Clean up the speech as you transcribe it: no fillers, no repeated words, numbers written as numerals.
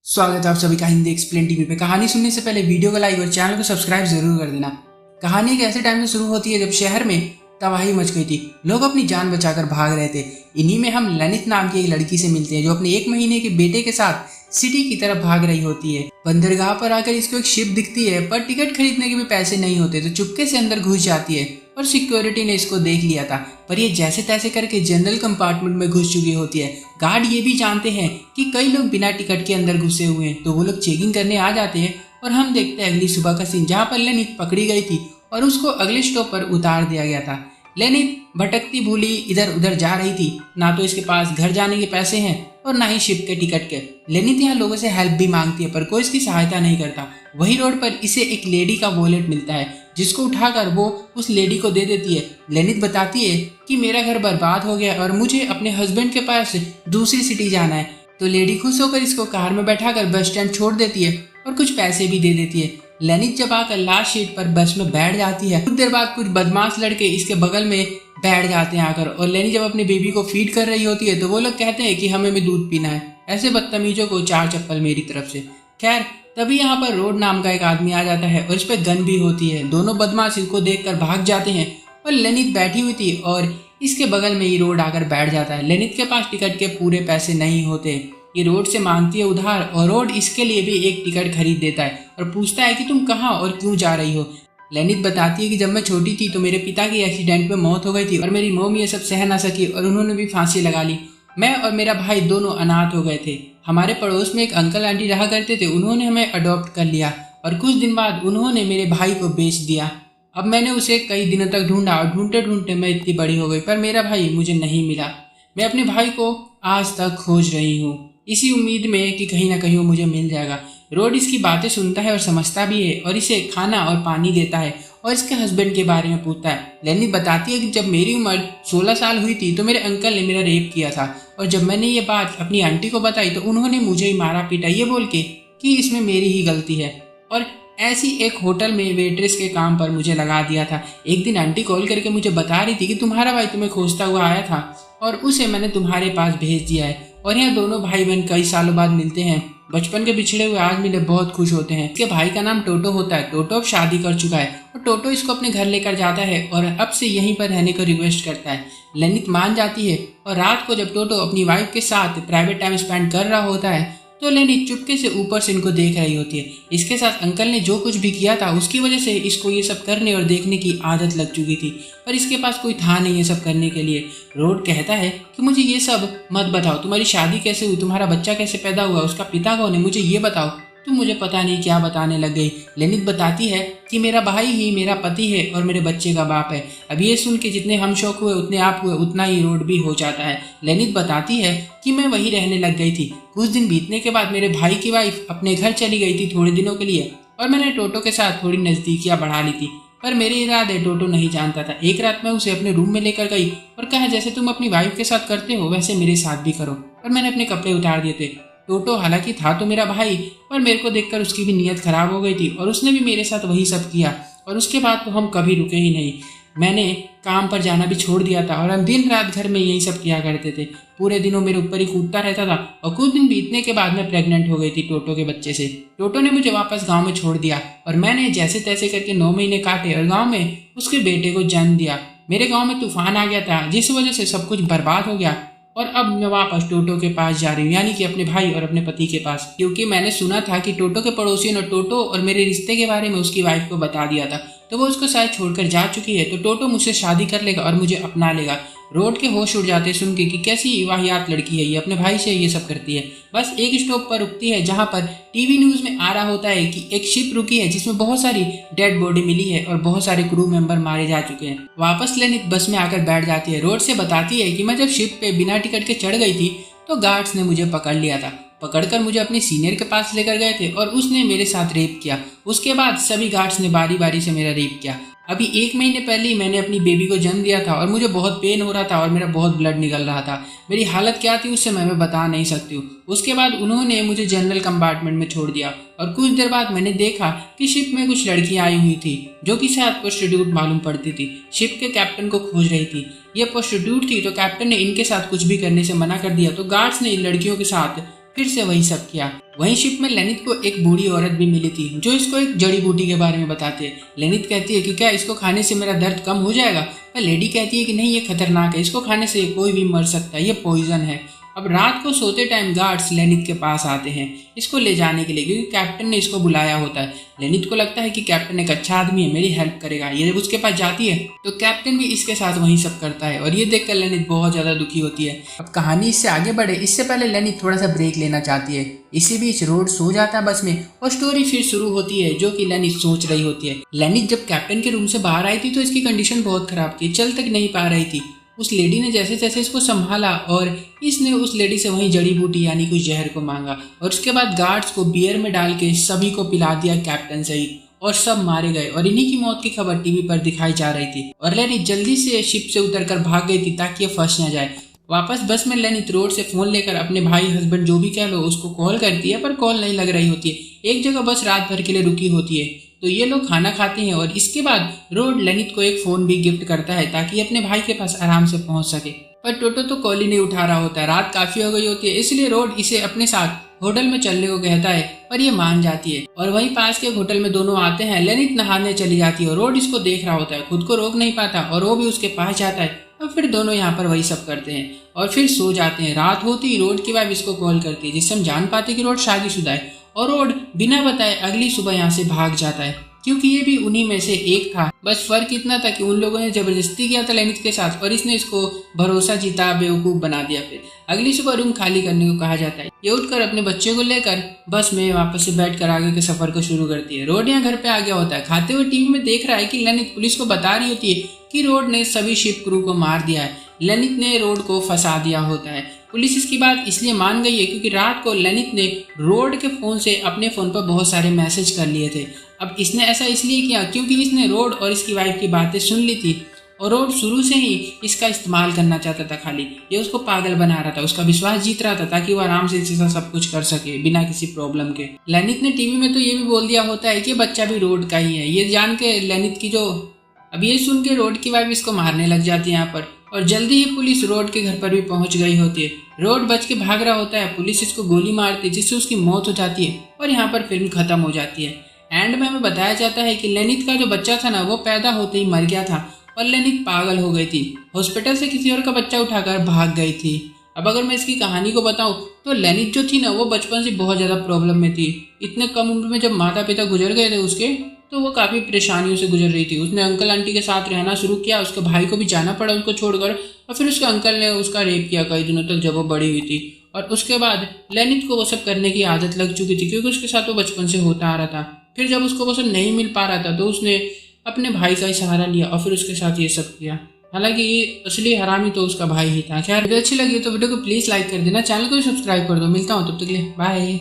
स्वागत है आप सभी का हिंदी एक्सप्लेन टीवी पे। कहानी सुनने से पहले वीडियो को लाइक और चैनल को सब्सक्राइब जरूर कर देना। कहानी एक ऐसे टाइम से शुरू होती है जब शहर में तबाही मच गई थी। लोग अपनी जान बचाकर भाग रहे थे। इन्हीं में हम ललित नाम की एक लड़की से मिलते हैं जो अपने 1 महीने के बेटे के साथ सिटी की तरफ भाग रही होती है। बंदरगाह पर आकर इसको एक शिप दिखती है, पर टिकट खरीदने के भी पैसे नहीं होते तो चुपके से अंदर घुस जाती है और सिक्योरिटी ने इसको देख लिया था, पर ये जैसे तैसे करके जनरल कंपार्टमेंट में घुस चुकी होती है। गार्ड ये भी जानते हैं कि कई लोग बिना टिकट के अंदर घुसे हुए हैं, तो वो लोग चेकिंग करने आ जाते हैं और हम देखते हैं अगली सुबह का सीन जहाँ पर लेनित पकड़ी गई थी और उसको अगले स्टॉप पर उतार दिया गया था। लेनित भटकती भूली इधर उधर जा रही थी, ना तो इसके पास घर जाने के पैसे हैं और ना ही शिप के टिकट के। लेनित यहाँ लोगों से हेल्प भी मांगती है पर कोई इसकी सहायता नहीं करता। वही रोड पर इसे एक लेडी का वॉलेट मिलता है जिसको उठाकर वो उस लेडी को दे देती है। लेनित बताती है कि मेरा घर बर्बाद हो गया और मुझे अपने हस्बैंड के पास दूसरी सिटी जाना है, तो लेडी खुश होकर इसको कार में बैठाकर बस स्टैंड छोड़ देती है और कुछ पैसे भी दे देती है। लेनित जब आकर लास्ट सीट पर बस में बैठ जाती है, कुछ देर बाद कुछ बदमाश लड़के इसके बगल में बैठ जाते हैं आकर, और लेनी जब अपनी बेबी को फीड कर रही होती है तो वो लोग कहते हैं कि हमें भी दूध पीना है। ऐसे बदतमीजों को 4 चप्पल मेरी तरफ से। खैर तभी यहाँ पर रोड नाम का एक आदमी आ जाता है और इस पे गन भी होती है। दोनों बदमाश इसको देखकर भाग जाते हैं और लेनित बैठी हुई थी और इसके बगल में ही रोड आकर बैठ जाता है। लेनित के पास टिकट के पूरे पैसे नहीं होते। ये रोड से मांगती है उधार और रोड इसके लिए भी एक टिकट खरीद देता है और पूछता है कि तुम कहाँ और क्यों जा रही हो। लेनित बताती है कि जब मैं छोटी थी तो मेरे पिता की एक्सीडेंट में मौत हो गई थी और मेरी मॉम ये सब सह ना सकी और उन्होंने भी फांसी लगा ली। मैं और मेरा भाई दोनों अनाथ हो गए थे। हमारे पड़ोस में एक अंकल आंटी रहा करते थे, उन्होंने हमें अडॉप्ट कर लिया और कुछ दिन बाद उन्होंने मेरे भाई को बेच दिया। अब मैंने उसे कई दिनों तक ढूंढा और ढूंढते ढूंढते मैं इतनी बड़ी हो गई, पर मेरा भाई मुझे नहीं मिला। मैं अपने भाई को आज तक खोज रही हूँ, इसी उम्मीद में कि कहीं ना कहीं वो मुझे मिल जाएगा। रोड इसकी बातें सुनता है और समझता भी है और इसे खाना और पानी देता है और इसके हस्बैंड के बारे में पूछता है। लेनित बताती है कि जब मेरी उम्र 16 साल हुई थी तो मेरे अंकल ने मेरा रेप किया था और जब मैंने ये बात अपनी आंटी को बताई तो उन्होंने मुझे ही मारा पीटा, ये बोल के कि इसमें मेरी ही गलती है, और ऐसी एक होटल में वेट्रेस के काम पर मुझे लगा दिया था। एक दिन आंटी कॉल करके मुझे बता रही थी कि तुम्हारा भाई तुम्हें खोजता हुआ आया था और उसे मैंने तुम्हारे पास भेज दिया है। और यहाँ दोनों भाई बहन कई सालों बाद मिलते हैं, बचपन के बिछड़े हुए आज मिले बहुत खुश होते हैं। इसके भाई का नाम टोटो होता है। टोटो अब शादी कर चुका है और टोटो इसको अपने घर लेकर जाता है और अब से यहीं पर रहने को रिक्वेस्ट करता है। लेनित मान जाती है और रात को जब टोटो अपनी वाइफ के साथ प्राइवेट टाइम स्पेंड कर रहा होता है तो लेनित चुपके से ऊपर से इनको देख रही होती है। इसके साथ अंकल ने जो कुछ भी किया था उसकी वजह से इसको ये सब करने और देखने की आदत लग चुकी थी, पर इसके पास कोई था नहीं ये सब करने के लिए। रोड कहता है कि मुझे ये सब मत बताओ, तुम्हारी शादी कैसे हुई, तुम्हारा बच्चा कैसे पैदा हुआ, उसका पिता कौन है, मुझे ये बताओ। तुम मुझे पता नहीं क्या बताने लग गई। लेनित बताती है कि मेरा भाई ही मेरा पति है और मेरे बच्चे का बाप है। अब ये सुन के जितने हम शौक हुए उतने आप हुए, उतना ही रोड भी हो जाता है। लेनित बताती है कि मैं वही रहने लग गई थी। कुछ दिन बीतने के बाद मेरे भाई की वाइफ अपने घर चली गई थी थोड़े दिनों के लिए और मैंने टोटो के साथ थोड़ी नजदीकियां बढ़ा ली थी, पर मेरे इरादे टोटो नहीं जानता था। एक रात मैं उसे अपने रूम में लेकर गई और कहा जैसे तुम अपनी वाइफ के साथ करते हो वैसे मेरे साथ भी करो, और मैंने अपने कपड़े उतार दिए थे। टोटो हालांकि था तो मेरा भाई, पर मेरे को देखकर उसकी भी नीयत खराब हो गई थी और उसने भी मेरे साथ वही सब किया और उसके बाद तो हम कभी रुके ही नहीं। मैंने काम पर जाना भी छोड़ दिया था और हम दिन रात घर में यही सब किया करते थे। पूरे दिनों मेरे ऊपर ही कूदता रहता था और कुछ दिन बीतने के बाद मैं प्रेग्नेंट हो गई थी टोटो के बच्चे से। टोटो ने मुझे वापस गांव में छोड़ दिया और मैंने जैसे तैसे करके 9 महीने काटे और गांव में उसके बेटे को जन्म दिया। मेरे गांव में तूफान आ गया था जिस वजह से सब कुछ बर्बाद हो गया और अब मैं वापस टोटो के पास जा रही हूँ, यानी कि अपने भाई और अपने पति के पास, क्योंकि मैंने सुना था कि टोटो के पड़ोसियों ने टोटो और मेरे रिश्ते के बारे में उसकी वाइफ को बता दिया था, तो वो उसको शायद छोड़कर जा चुकी है, तो टोटो मुझसे शादी कर लेगा और मुझे अपना लेगा। रोड के होश उड़ जाते सुन के कि कैसी वाहियात लड़की है ये, अपने भाई से ये सब करती है। बस एक स्टॉप पर रुकती है जहाँ पर टीवी न्यूज में आ रहा होता है कि एक शिप रुकी है जिसमें बहुत सारी डेड बॉडी मिली है और बहुत सारे क्रू मेंबर मारे जा चुके हैं। वापस लेनित बस में आकर बैठ जाती है। रोड से बताती है कि मैं जब शिप पे बिना टिकट के चढ़ गई थी तो गार्ड्स ने मुझे पकड़ लिया था, पकड़कर मुझे अपने सीनियर के पास लेकर गए थे और उसने मेरे साथ रेप किया। उसके बाद सभी गार्ड्स ने बारी बारी से मेरा रेप किया। अभी 1 महीने पहले ही मैंने अपनी बेबी को जन्म दिया था और मुझे बहुत पेन हो रहा था और मेरा बहुत ब्लड निकल रहा था। मेरी हालत क्या थी उससे मैं बता नहीं सकती हूँ। उसके बाद उन्होंने मुझे जनरल कंपार्टमेंट में छोड़ दिया और कुछ देर बाद मैंने देखा कि शिप में कुछ लड़कियां आई हुई थी जो कि शायद प्रोस्टिट्यूट मालूम पड़ती थी। शिप के कैप्टन को खोज रही थी। ये प्रोस्टिट्यूट थी तो कैप्टन ने इनके साथ कुछ भी करने से मना कर दिया, तो गार्ड्स ने इन लड़कियों के साथ फिर से वही सब किया। वहीं शिप में लेनिथ को एक बूढ़ी औरत भी मिली थी जो इसको एक जड़ी बूटी के बारे में बताती है। लेनिथ कहती है कि क्या इसको खाने से मेरा दर्द कम हो जाएगा? पर लेडी कहती है कि नहीं, ये खतरनाक है, इसको खाने से कोई भी मर सकता है, ये पॉइजन है। अब रात को सोते टाइम गार्ड्स लेनिथ के पास आते हैं इसको ले जाने के लिए, क्योंकि कैप्टन ने इसको बुलाया होता है। लेनिथ को लगता है कि कैप्टन एक अच्छा आदमी है, मेरी हेल्प करेगा। ये जब उसके पास जाती है तो कैप्टन भी इसके साथ वही सब करता है और ये देखकर लेनिथ बहुत ज्यादा दुखी होती है। अब कहानी इससे आगे बढ़े इससे पहले लेनिथ थोड़ा सा ब्रेक लेना चाहती है। इसी बीच रोड सो जाता है बस में और स्टोरी फिर शुरू होती है जो कि लेनिथ सोच रही होती है। लेनिथ जब कैप्टन के रूम से बाहर आई थी तो इसकी कंडीशन बहुत खराब थी, चल तक नहीं पा रही थी। उस लेडी ने जैसे तैसे इसको संभाला और इसने उस लेडी से वही जड़ी बूटी यानी कुछ जहर को मांगा और उसके बाद गार्ड्स को बियर में डाल के सभी को पिला दिया कैप्टन सहित, और सब मारे गए। और इन्हीं की मौत की खबर टीवी पर दिखाई जा रही थी और लेनिथ जल्दी से शिप से उतरकर भाग गई थी ताकि ये फंस न जाए। वापस बस में लेनिथ रोड से फोन लेकर अपने भाई हस्बैंड जो भी कह लो उसको कॉल करती है, पर कॉल नहीं लग रही होती है। एक जगह बस रात भर के लिए रुकी होती है तो ये लोग खाना खाते हैं और इसके बाद रोड लेनिथ को एक फोन भी गिफ्ट करता है ताकि अपने भाई के पास आराम से पहुंच सके। पर टोटो तो कॉल ही नहीं उठा रहा होता है, रात काफी हो गई होती है, इसलिए रोड इसे अपने साथ होटल में चलने को कहता है पर ये मान जाती है। और वहीं पास के होटल में दोनों आते हैं। लेनिथ नहाने चली जाती है और रोड इसको देख रहा होता है, खुद को रोक नहीं पाता और वो भी उसके पास जाता है और फिर दोनों यहाँ पर वही सब करते हैं और फिर सो जाते हैं। रात होती ही रोड की वाइफ इसको कॉल करती है जिससे हम जान पाते कि रोड शादीशुदा है और रोड बिना बताए अगली सुबह यहाँ से भाग जाता है क्योंकि ये भी उन्हीं में से एक था। बस फर्क इतना था कि उन लोगों ने जबरदस्ती किया था लेनिथ के साथ और इसने इसको भरोसा जीता, बेवकूफ बना दिया। फिर अगली सुबह रूम खाली करने को कहा जाता है। ये उठकर अपने बच्चे को लेकर बस में वापस से बैठकर आगे के सफर को शुरू करती है। रोड यहाँ घर पे आ गया होता है। खाते हुए टीवी में देख रहा है कि लेनिथ पुलिस को बता रही होती है कि रोड ने सभी शिप क्रू को मार दिया है, लेनिथ ने रोड को फंसा दिया होता है। पुलिस इसकी बात इसलिए मान गई है क्योंकि रात को लेनिथ ने रोड के फोन से अपने फोन पर बहुत सारे मैसेज कर लिए थे। अब इसने ऐसा इसलिए किया क्योंकि इसने रोड और इसकी वाइफ की बातें सुन ली थी और रोड शुरू से ही इसका इस्तेमाल करना चाहता था। खाली ये उसको पागल बना रहा था, उसका विश्वास जीत रहा था ताकि वो आराम से इसके साथ सब कुछ कर सके बिना किसी प्रॉब्लम के। लेनिथ ने टीवी में तो ये भी बोल दिया होता है कि बच्चा भी रोड का ही है। ये जान के लेनिथ की जो अब ये सुन के रोड की वाइफ इसको मारने लग जाती है यहाँ पर और जल्दी ही पुलिस रोड के घर पर भी पहुंच गई होती है। रोड बच के भाग रहा होता है, पुलिस इसको गोली मारती है जिससे उसकी मौत हो जाती है और यहाँ पर फिल्म खत्म हो जाती है। एंड में हमें बताया जाता है कि लेनिथ का जो बच्चा था ना वो पैदा होते ही मर गया था और लेनिथ पागल हो गई थी, हॉस्पिटल से किसी और का बच्चा उठाकर भाग गई थी। अब अगर मैं इसकी कहानी को बताऊं तो लेनिथ जो थी ना वो बचपन से बहुत ज़्यादा प्रॉब्लम में थी। इतने कम उम्र में जब माता पिता गुजर गए थे उसके तो वो काफ़ी परेशानियों से गुजर रही थी। उसने अंकल आंटी के साथ रहना शुरू किया, उसके भाई को भी जाना पड़ा उसको छोड़कर और फिर उसके अंकल ने उसका रेप किया कई दिनों तक जब वो बड़ी हुई थी। और उसके बाद लेनिथ को वो सब करने की आदत लग चुकी थी क्योंकि उसके साथ वो बचपन से होता आ रहा था। फिर जब उसको वो सब नहीं मिल पा रहा था तो उसने अपने भाई का ही सहारा लिया और फिर उसके साथ ये सब किया। हालांकि ये असली हरामी तो उसका भाई ही था। खैर वीडियो अच्छी लगी तो वीडियो को प्लीज़ लाइक कर देना, चैनल को भी सब्सक्राइब कर दो। मिलता हूँ तब तक के लिए, बाय।